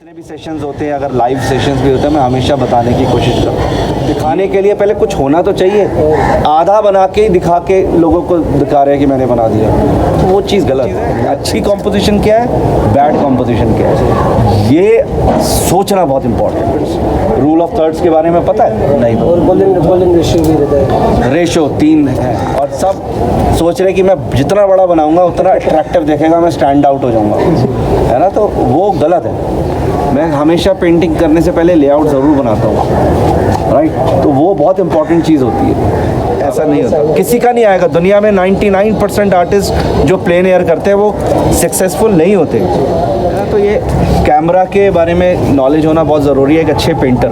जितने भी सेशंस होते हैं, अगर लाइव सेशंस भी होते हैं, मैं हमेशा बताने की कोशिश करता हूँ। दिखाने के लिए पहले कुछ होना तो चाहिए। आधा बना के ही दिखा के लोगों को दिखा रहे हैं कि मैंने बना दिया, तो वो चीज़ गलत है। अच्छी कॉम्पोजिशन क्या है, बैड कॉम्पोजिशन क्या है, ये सोचना बहुत इंपॉर्टेंट है। रूल ऑफ थर्ड्स के बारे में पता है? नहीं। और गोल्डन रेशियो भी रहता है। रेशो 3 है और सब सोच रहे कि मैं जितना बड़ा बनाऊंगा उतना अट्रैक्टिव दिखेगा, मैं स्टैंड आउट हो जाऊंगा, है ना। तो वो गलत है। मैं हमेशा पेंटिंग करने से पहले लेआउट ज़रूर बनाता हूँ, राइट। तो वो बहुत इंपॉर्टेंट चीज़ होती है। ऐसा नहीं होता, किसी का नहीं आएगा। दुनिया में 99% आर्टिस्ट जो प्लेन एयर करते हैं वो सक्सेसफुल नहीं होते। तो ये कैमरा के बारे में नॉलेज होना बहुत ज़रूरी है एक अच्छे पेंटर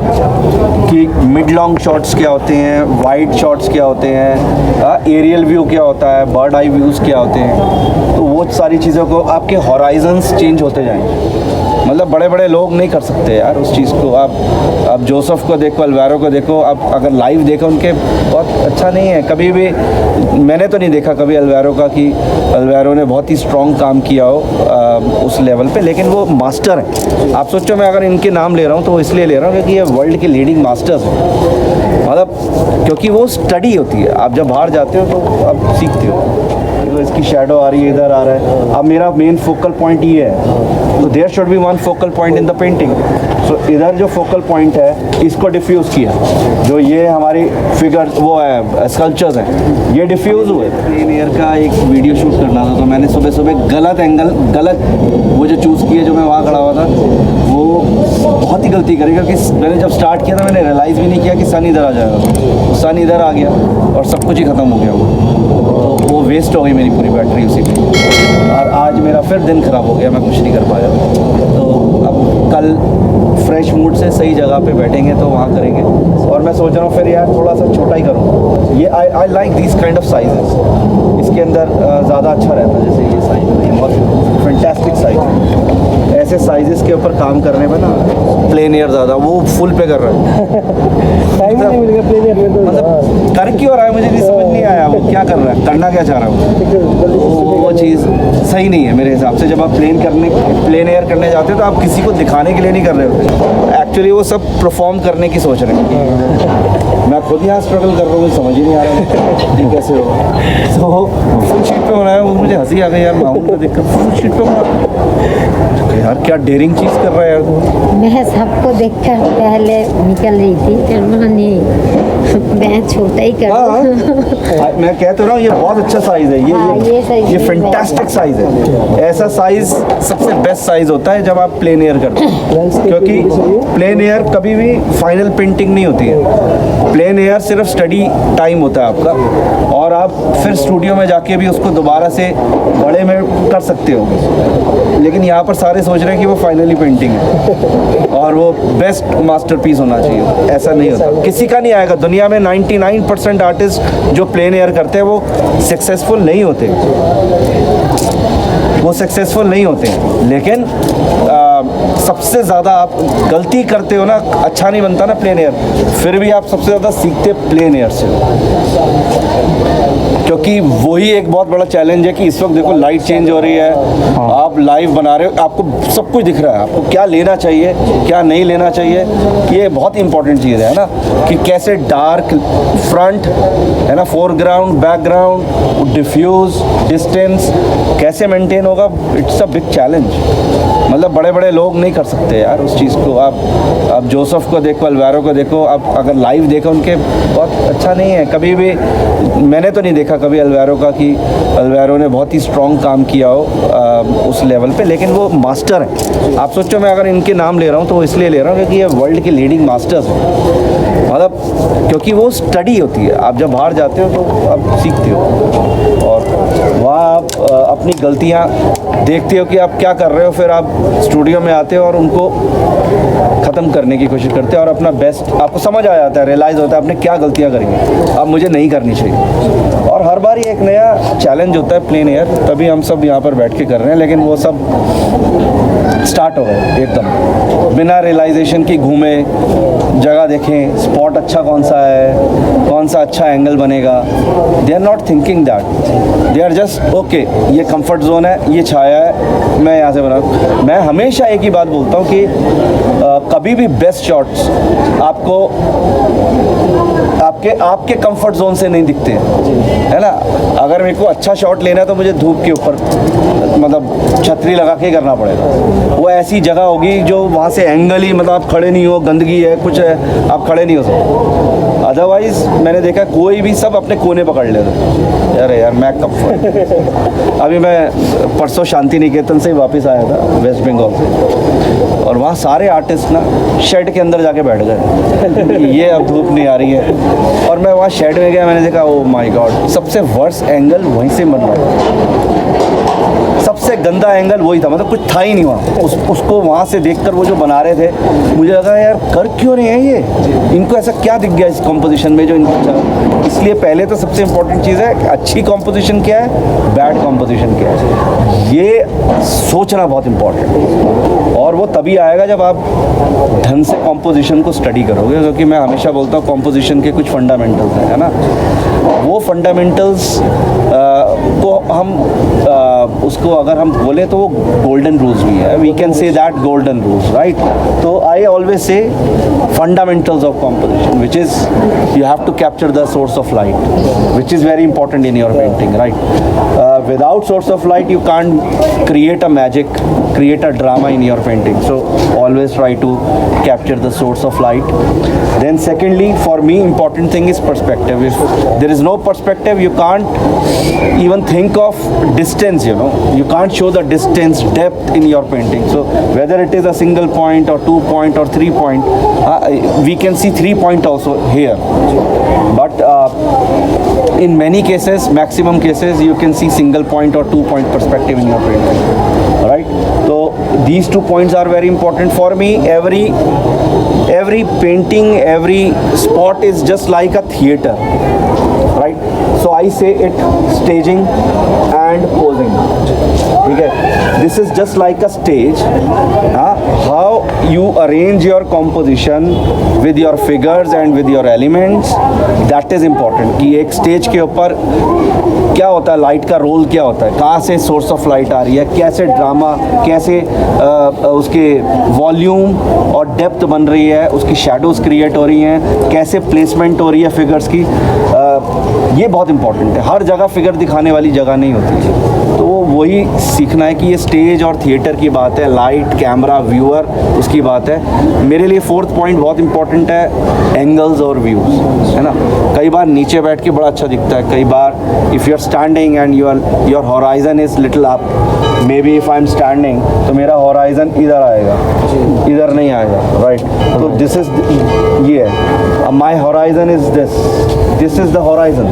कि मिड लॉन्ग शॉट्स क्या होते हैं, वाइड शॉट्स क्या होते हैं, एरियल व्यू क्या होता है, बर्ड आई व्यूज़ क्या होते हैं। तो वो सारी चीज़ों को आपके हॉराइजन्स चेंज होते जाएंगे। मतलब बड़े बड़े लोग नहीं कर सकते यार उस चीज़ को। आप जोसेफ को देखो, अल्वारो को देखो, आप अगर लाइव देखो उनके, बहुत अच्छा नहीं है। कभी भी मैंने तो नहीं देखा कभी अल्वारो का कि अल्वारो ने बहुत ही स्ट्रॉन्ग काम किया हो उस लेवल पे, लेकिन वो मास्टर हैं। आप सोचो मैं अगर इनके नाम ले रहा हूँ तो इसलिए ले रहा हूँ क्योंकि ये वर्ल्ड के लीडिंग मास्टर्स हैं। मतलब क्योंकि वो स्टडी होती है। आप जब बाहर जाते हो तो आप सीखते हो। तो इसकी शैडो आ रही है, इधर आ रहा है। अब मेरा मेन फोकल पॉइंट ये है, तो there should be one focal point in the painting. So इधर जो फोकल पॉइंट है इसको डिफ्यूज़ किया। जो ये हमारी फिगर वो है स्कल्पचर्स हैं, ये डिफ्यूज़ हुए। प्लेन एयर का एक वीडियो शूट करना था, तो मैंने सुबह सुबह गलत एंगल, गलत वो जो चूज़ किया, जो मैं वहाँ खड़ा हुआ था, वो बहुत ही गलती करी। क्योंकि मैंने जब स्टार्ट किया था मैंने रियलाइज़ भी नहीं किया कि सन इधर आ जाएगा। सन इधर आ गया और सब कुछ ही ख़त्म हो गया। तो वो वेस्ट हो गई मेरी पूरी बैटरी उसी में। और आज मेरा फिर दिन ख़राब हो गया, मैं कुछ नहीं कर पाया। तो अब कल फ्रेश मूड से सही जगह पे बैठेंगे तो वहाँ करेंगे। और मैं सोच रहा हूँ फिर यार थोड़ा सा छोटा ही करूँ। ये I like this kind of sizes. इसके अंदर ज़्यादा अच्छा रहता है। जैसे ये साइज है, ये बहुत फैंटास्टिक साइज है। ऐसे साइजेस के ऊपर काम करने में ना प्लेन एयर ज़्यादा, वो फुल पे कर रहा है। टाइम नहीं मिलेगा प्लेन एयर में तो। मतलब कर क्यों रहा है मुझे नहीं समझ नहीं आया, वो क्या कर रहा है, करना क्या चाह रहा है। वो चीज़ सही नहीं है मेरे हिसाब से। जब आप प्लेन एयर करने जाते हो तो आप किसी को दिखाने के लिए नहीं कर रहे होते, एक्चुअली वो सब परफॉर्म करने की सोच रहे हैं। मैं खुद यहाँ स्ट्रगल कर रहा हूँ, मुझे समझ ही नहीं आ रहा है ये कैसे होगा। तो फुल शीट पे होना है, वो मुझे हंसी आ गई यार। माउंट पे देखकर फुल शीट पे होना यार, क्या डेयरिंग चीज़ कर रहा है यार। मैं सबको देखकर पहले निकल रही थी, फिर मैं छोटा ही कर मैं कह तो रहा हूँ ये बहुत अच्छा साइज है। ये फैंटास्टिक साइज है। ऐसा साइज सबसे बेस्ट साइज होता है जब आप प्लेन एयर करते हैं, क्योंकि प्लेन एयर कभी भी फाइनल पेंटिंग नहीं होती है। प्लेन एयर सिर्फ स्टडी टाइम होता है आपका, और आप फिर स्टूडियो में जाके भी उसको दोबारा से बड़े में कर सकते हो। लेकिन यहाँ पर सारे सोच रहे हैं कि वो फाइनली पेंटिंग है और वो बेस्ट मास्टरपीस होना चाहिए। ऐसा नहीं होता, किसी का नहीं आएगा। दुनिया में 99% आर्टिस्ट जो प्लेन एयर करते हैं वो सक्सेसफुल नहीं होते, वो सक्सेसफुल नहीं होते। लेकिन सबसे ज़्यादा आप गलती करते हो ना, अच्छा नहीं बनता ना प्लेन एयर, फिर भी आप सबसे ज़्यादा सीखते प्लेन एयर से। क्योंकि वही एक बहुत बड़ा चैलेंज है कि इस वक्त देखो लाइट चेंज हो रही है, आप लाइव बना रहे हो, आपको सब कुछ दिख रहा है, आपको क्या लेना चाहिए क्या नहीं लेना चाहिए। ये बहुत इंपॉर्टेंट चीज़ है ना, कि कैसे डार्क फ्रंट है ना, फोरग्राउंड बैकग्राउंड, डिफ्यूज़, डिस्टेंस कैसे मेंटेन होगा। It's a big challenge. मतलब बड़े बड़े लोग नहीं कर सकते यार उस चीज़ को। आप जोसेफ को देखो, अल्वारो को देखो, आप अगर लाइव देखो उनके, बहुत अच्छा नहीं है। कभी भी मैंने तो नहीं देखा कभी अल्वारो का कि अल्वारो ने बहुत ही स्ट्रॉन्ग काम किया हो उस लेवल पे, लेकिन वो मास्टर हैं। आप सोचो मैं अगर इनके नाम ले रहा हूँ तो इसलिए ले रहा हूँ क्योंकि ये वर्ल्ड के लीडिंग मास्टर्स हैं। मतलब क्योंकि वो स्टडी होती है। आप जब बाहर जाते हो तो आप सीखते हो, और वहाँ आप अपनी गलतियाँ देखते हो कि आप क्या कर रहे हो, फिर आप स्टूडियो में आते हो और उनको ख़त्म करने की कोशिश करते हो, और अपना बेस्ट आपको समझ आ जाता है, रियलाइज़ होता है आपने क्या गलतियाँ करी हैं, अब मुझे नहीं करनी चाहिए। और हर बार ही एक नया चैलेंज होता है प्लेन एयर, तभी हम सब यहाँ पर बैठ के कर रहे हैं। लेकिन वो सब स्टार्ट हो गए एकदम बिना रियलाइजेशन की, घूमे, जगह देखें, स्पॉट अच्छा कौन सा है, कौन सा अच्छा एंगल बनेगा, they are not thinking that, they are just okay ये कंफर्ट जोन है, ये छाया है, मैं यहाँ से बना। मैं हमेशा एक ही बात बोलता हूँ कि कभी भी बेस्ट शॉट्स आपको आपके कंफर्ट जोन से नहीं दिखते हैं, है ना। अगर मेरे को अच्छा शॉट लेना है तो मुझे धूप के ऊपर मतलब छतरी लगा के करना पड़ेगा। वो ऐसी जगह होगी जो वहाँ से एंगल ही मतलब आप खड़े नहीं हो, गंदगी है, कुछ है, आप खड़े नहीं हो सकते। अदरवाइज़ मैंने देखा कोई भी सब अपने कोने पकड़ लेते। अरे यार मैं कंफर्ट अभी मैं परसों शांति निकेतन से ही वापस आया था वेस्ट बंगाल से, और वहाँ सारे आर्टिस्ट ना शेड के अंदर जाके बैठ गए ये अब धूप नहीं आ रही है, और मैं वहाँ शेड में गया, मैंने देखा ओ माय गॉड सबसे वर्स्ट एंगल वहीं से मिल रहा है, सबसे गंदा एंगल वही था, मतलब कुछ था ही नहीं वहाँ। उसको वहाँ से देखकर वो जो बना रहे थे मुझे लगा यार कर क्यों नहीं है ये, इनको ऐसा क्या दिख गया इस कॉम्पोजिशन में जो इनको अच्छा। इसलिए पहले तो सबसे इम्पोर्टेंट चीज़ है कि अच्छी कॉम्पोजिशन क्या है, बैड कॉम्पोजिशन क्या है, ये सोचना बहुत इम्पोर्टेंट है। और वो तभी आएगा जब आप ढंग से कॉम्पोजिशन को स्टडी करोगे, क्योंकि मैं हमेशा बोलता हूँ कॉम्पोजिशन के कुछ फंडामेंटल्स हैं, है ना। वो फंडामेंटल्स को हम उसको अगर हम बोले तो वो गोल्डन रूल्स भी है, we can say that golden rules, right. तो I always say fundamentals of composition which is you have to capture the source of light which is very important in your painting, right. Without source of light you can't create a magic, create a drama in your painting. So always try to capture the source of light. Then secondly, for me important thing is perspective. If there is no perspective, you can't even think of distance, you know, you can't show the distance, depth in your painting. So whether it is a single point or 2 point or 3 point, we can see 3 point also here, but in many cases, maximum cases, you can see single point or 2 point perspective in your painting, right? So these 2 points are very important for me. Every painting, every spot is just like a theater, right? So I say it staging and posing, okay? This is just like a stage. How you arrange your composition with your figures and with your elements, that is important. कि एक stage के ऊपर क्या होता है, light का role क्या होता है, कहाँ से सोर्स ऑफ लाइट आ रही है, कैसे ड्रामा, कैसे उसके वॉल्यूम और डेप्थ बन रही है, उसकी शैडोज़ क्रिएट हो रही हैं, कैसे प्लेसमेंट हो रही है फिगर्स की, ये बहुत इंपॉर्टेंट है। हर जगह फिगर दिखाने वाली जगह नहीं होती है, तो वही सीखना है कि ये स्टेज और थिएटर की बात है, लाइट, कैमरा, व्यूअर, उसकी बात है। मेरे लिए 4th पॉइंट बहुत इंपॉर्टेंट है, एंगल्स और व्यूज़, है ना। कई बार नीचे बैठ के बड़ा अच्छा दिखता है, कई बार if you are standing and your horizon is little up, maybe if I am standing तो मेरा हॉराइजन इधर आएगा, इधर नहीं आएगा, राइट। तो दिस इज़ ये है, my horizon is this is the horizon,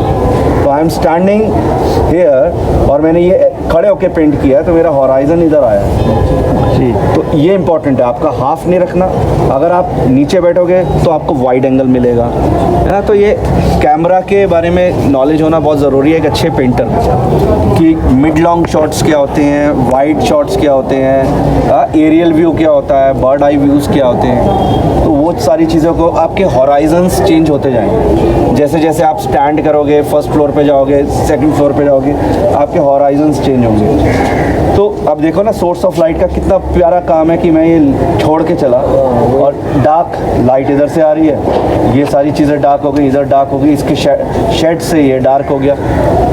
तो आई एम स्टैंडिंग हेयर और मैंने ये खड़े होके पेंट किया है तो मेरा हॉराइजन इधर आया जी। तो ये इंपॉर्टेंट है, आपका हाफ नहीं रखना। अगर आप नीचे बैठोगे तो आपको वाइड एंगल मिलेगा, है ना। तो ये कैमरा के बारे में नॉलेज होना बहुत ज़रूरी है एक अच्छे पेंटर कि मिड लॉन्ग शॉट्स क्या होते हैं, वाइड शॉट्स क्या होते हैं, एरियल व्यू क्या होता है, बर्ड आई व्यूज़ क्या होते हैं। तो वो सारी चीज़ों को आपके हॉराइजन्स चेंज होते जाएंगे, जैसे जैसे आप स्टैंड करोगे, फर्स्ट फ्लोर पे जाओगे, सेकंड फ्लोर पे जाओगे, आपके हॉराइजन्स चेंज होंगे। तो अब देखो ना सोर्स ऑफ लाइट का कितना प्यारा काम है कि मैं ये छोड़ के चला और डार्क लाइट इधर से आ रही है, ये सारी चीज़ें डार्क हो गई, इधर डार्क हो गई, इसके शेड से ये डार्क हो गया,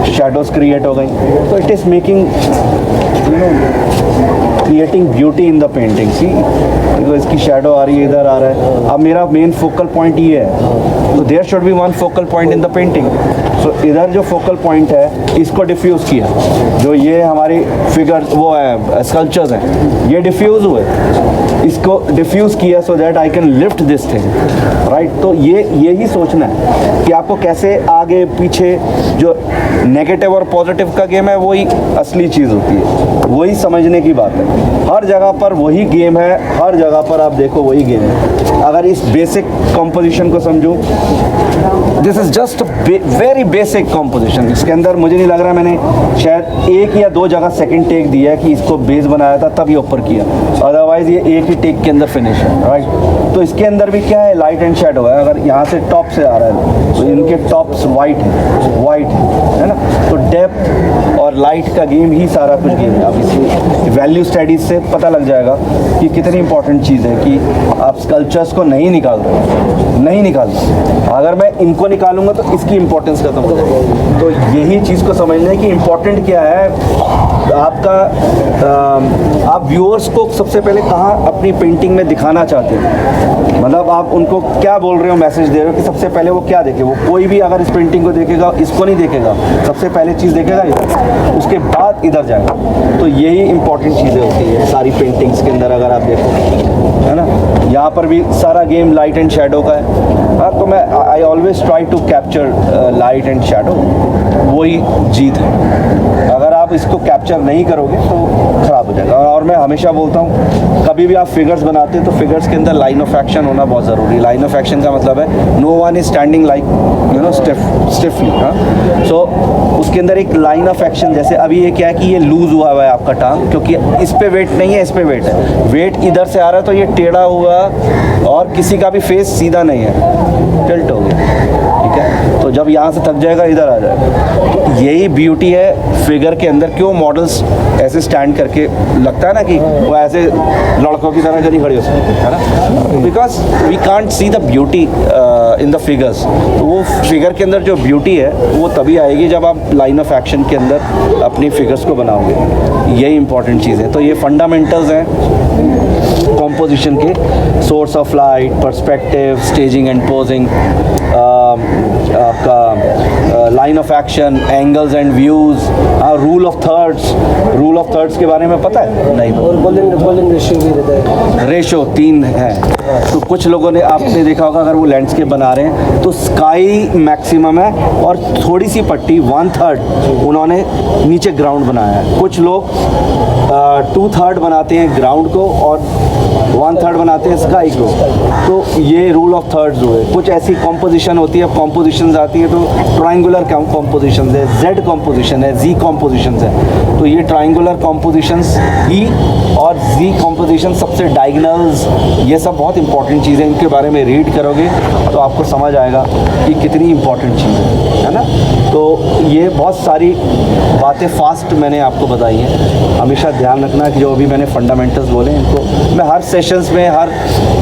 शैडोज़ क्रिएट हो गई। तो it is making creating beauty in the painting. See देखो इसकी शेडो आ रही है, इधर आ रहा है। अब मेरा मेन फोकल पॉइंट ये है, तो there should be one focal point in the painting. So इधर जो फोकल पॉइंट है इसको डिफ्यूज़ किया, जो ये हमारी फिगर वो है स्कल्पचर्स हैं, ये डिफ्यूज़ हुए, इसको डिफ्यूज़ किया so that I can lift this thing, right. तो यही सोचना है कि आपको कैसे आगे पीछे जो नेगेटिव और पॉजिटिव का गेम है वही असली चीज़ होती है, वही समझने की बात है। हर जगह पर वही गेम है, हर जगह पर आप देखो वही गेम है। अगर इस बेसिक कंपोजिशन को समझो, this is just very basic composition. इसके अंदर मुझे नहीं लग रहा मैंने शायद 1 या 2 जगह सेकंड टेक दिया है कि इसको बेस बनाया था तब ये ऊपर किया, अदरवाइज़ ये एक ही टेक एक के अंदर फिनिश है, राइट। तो इसके अंदर भी क्या है, लाइट एंड शेडो है। अगर यहाँ से टॉप से आ रहा है तो इनके टॉप्स वाइट है ना। तो डेप्थ और लाइट का गेम ही सारा कुछ गेम है। अब इसी वैल्यू स्टडीज से पता लग जाएगा कि कितनी इंपॉर्टेंट चीज़ है कि आप स्कल्पचर्स को नहीं निकाल अगर मैं इनको निकालूंगा तो इसकी इंपॉर्टेंस खत्म हो जाएगी। तो यही चीज़ को समझना है कि इम्पोर्टेंट क्या है आपका। आप व्यूअर्स को सबसे पहले कहाँ अपनी पेंटिंग में दिखाना चाहते हो, मतलब आप उनको क्या बोल रहे हो, मैसेज दे रहे हो कि सबसे पहले वो क्या देखे। वो कोई भी अगर इस पेंटिंग को देखेगा, इसको नहीं देखेगा, सबसे पहले चीज़ देखेगा इधर, उसके बाद इधर जाएगा। तो यही इंपॉर्टेंट चीज़ें होती है सारी पेंटिंग्स के अंदर। अगर आप देखो, है ना, यहाँ पर भी सारा गेम लाइट एंड शेडो का है। हाँ, तो मैं I always try to capture light and shadow, वही जीत है। अगर आप इसको कैप्चर नहीं करोगे तो ख़राब हो जाएगा। और मैं हमेशा बोलता हूँ, कभी भी आप फिगर्स बनाते हैं तो फिगर्स के अंदर लाइन ऑफ एक्शन होना बहुत ज़रूरी है। लाइन ऑफ एक्शन का मतलब है no one is standing like stiffly. हाँ, सो उसके अंदर एक लाइन ऑफ एक्शन, जैसे अभी ये क्या है कि ये लूज़ हुआ है आपका टांग, क्योंकि इस पे वेट नहीं है, इस पे वेट है। वेट इधर से आ रहा है तो ये टेढ़ा हुआ और किसी का भी फेस सीधा नहीं है, टिल्ट हो गया, ठीक है। तो जब यहाँ से थक जाएगा इधर आ जाएगा। तो यही ब्यूटी है फिगर के अंदर। क्यों मॉडल्स ऐसे स्टैंड करके लगता है ना कि वो ऐसे लड़कों की तरह नहीं खड़े हो सकते, है ना, because we can't see the beauty in the figures. तो वो फिगर के अंदर जो ब्यूटी है वो तभी आएगी जब आप लाइन ऑफ एक्शन के अंदर अपनी फिगर्स को बनाओगे। यही इंपॉर्टेंट चीज़ है। तो ये फंडामेंटल्स हैं कॉम्पोजिशन के, source of light, perspective, staging and posing, आपका line of action, angles and views, rule of thirds के बारे में पता है? नहीं। और गोल्डन रेशियो भी रहता है। रेशो 3 है। तो कुछ लोगों ने, आपने देखा होगा, अगर वो लैंडस्केप बना रहे हैं तो स्काई मैक्सिमम है और थोड़ी सी पट्टी 1/3 उन्होंने नीचे ग्राउंड बनाया है। कुछ लोग 2/3 बनाते हैं ग्राउंड को और 1/3 बनाते हैं स्काई को। तो ये रूल ऑफ थर्ड्स हुए। कुछ ऐसी कॉम्पोजिशन होती है, कॉम्पोजिशंस आती है तो ट्रायंगुलर कॉम्पोजिशन है, जेड कॉम्पोजिशन है, जी कॉम्पोजिशन है। तो ये ट्रायंगुलर कॉम्पोजिशंस ही और जी कॉम्पोजिशन, सबसे डायगनल्स, ये सब बहुत इंपॉर्टेंट चीज़ें। इनके बारे में रीड करोगे तो आपको समझ आएगा कि कितनी इंपॉर्टेंट चीज़ है ना। तो ये बहुत सारी बातें फास्ट मैंने आपको बताई हैं। हमेशा ध्यान रखना कि जो अभी मैंने फंडामेंटल्स बोले इनको मैं हर सेशंस में, हर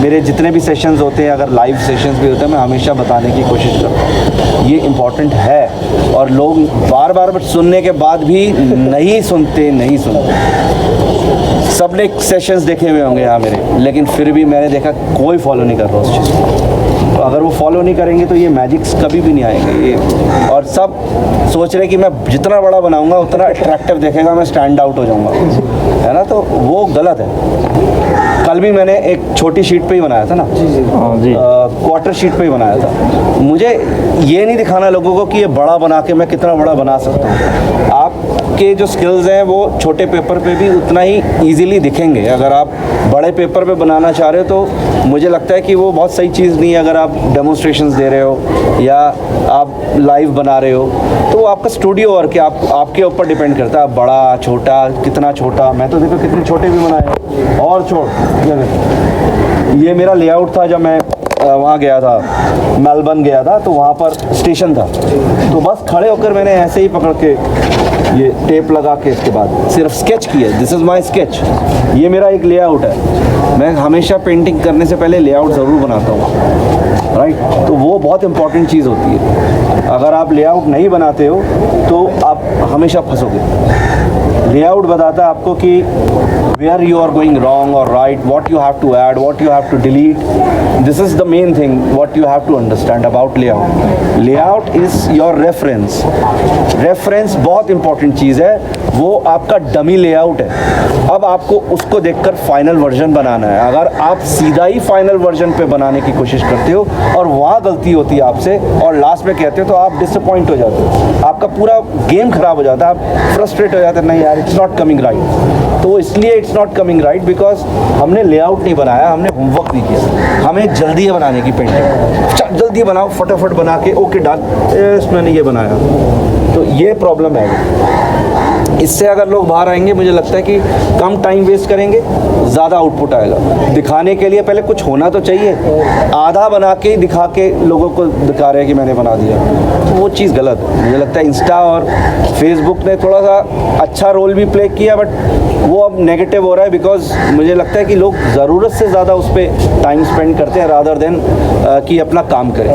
मेरे जितने भी सेशंस होते हैं, अगर लाइव सेशंस भी होते हैं, मैं हमेशा बताने की कोशिश करता हूँ। ये इम्पॉर्टेंट है और लोग बार बार सुनने के बाद भी नहीं सुनते। सब ने सेशंस देखे हुए होंगे यहाँ मेरे, लेकिन फिर भी मैंने देखा कोई फॉलो नहीं कर रहा उस चीज़ को। तो अगर वो फॉलो नहीं करेंगे तो ये मैजिक्स कभी भी नहीं आएंगे। ये और सब सोच रहे कि मैं जितना बड़ा बनाऊंगा उतना अट्रैक्टिव देखेगा, मैं स्टैंड आउट हो जाऊंगा, है ना। तो वो गलत है। कल भी मैंने एक छोटी शीट पे ही बनाया था ना, जी, क्वार्टर शीट पे ही बनाया था। मुझे ये नहीं दिखाना लोगों को कि ये बड़ा बना के मैं कितना बड़ा बना सकता हूँ। आपके जो स्किल्स हैं वो छोटे पेपर पे भी उतना ही ईजीली दिखेंगे। अगर आप बड़े पेपर पे बनाना चाह रहे हो तो मुझे लगता है कि वो बहुत सही चीज़ नहीं है। अगर आप डेमोन्स्ट्रेशंस दे रहे हो या आप लाइव बना रहे हो तो वो आपका स्टूडियो वर्क है, आपके ऊपर डिपेंड करता है। आप बड़ा छोटा, कितना छोटा, मैं तो देखो कितने छोटे भी बनाए और छोड़। ये मेरा लेआउट था जब मैं वहाँ गया था, मेलबर्न गया था, तो वहाँ पर स्टेशन था। तो बस खड़े होकर मैंने ऐसे ही पकड़ के ये टेप लगा के इसके बाद सिर्फ स्केच किया। This is my sketch. ये मेरा एक लेआउट है। मैं हमेशा पेंटिंग करने से पहले लेआउट ज़रूर बनाता हूँ, राइट। तो वो बहुत इंपॉर्टेंट चीज़ होती है। अगर आप लेआउट नहीं बनाते हो तो आप हमेशा फंसोगे। लेआउट बताता है आपको कि where you are going wrong or right, what you have to add, what you have to delete. This is the main thing what you have to understand about layout. Layout is your reference. Reference बहुत important चीज़ है, वो आपका dummy layout है। अब आपको उसको देखकर final version बनाना है। अगर आप सीधा ही फाइनल वर्जन पे बनाने की कोशिश करते हो और वहाँ गलती होती है आपसे और लास्ट में कहते हो तो आप डिसअपॉइंट हो जाते हो, आपका पूरा गेम खराब हो जाता है, आप फ्रस्ट्रेट हो जाते हैं, नहीं यार इट्स नॉट कमिंग राइट। तो इसलिए it's not coming right because हमने लेआउट नहीं बनाया, हमने होमवर्क नहीं किया। हमें जल्दी है बनाने की पेंटिंग, जल्दी बनाओ, फटाफट बना के ओके डाल, इसमें नहीं ये बनाया, तो ये प्रॉब्लम है। इससे अगर लोग बाहर आएंगे मुझे लगता है कि कम टाइम वेस्ट करेंगे, ज़्यादा आउटपुट आएगा। दिखाने के लिए पहले कुछ होना तो चाहिए, आधा बना के ही दिखा के लोगों को दिखा रहे हैं कि मैंने बना दिया, तो वो चीज़ गलत है। मुझे लगता है इंस्टा और फेसबुक ने थोड़ा सा अच्छा रोल भी प्ले किया, बट वो अब नेगेटिव हो रहा है बिकॉज मुझे लगता है कि लोग ज़रूरत से ज़्यादा उस पर टाइम स्पेंड करते हैं रादर देन कि अपना काम करें,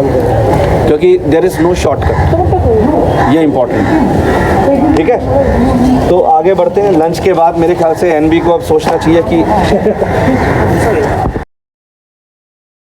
क्योंकि देयर इज़ नो शॉर्टकट, ये इम्पोर्टेंट है। ठीक है, तो आगे बढ़ते हैं। लंच के बाद मेरे ख्याल से एनबी को अब सोचना चाहिए कि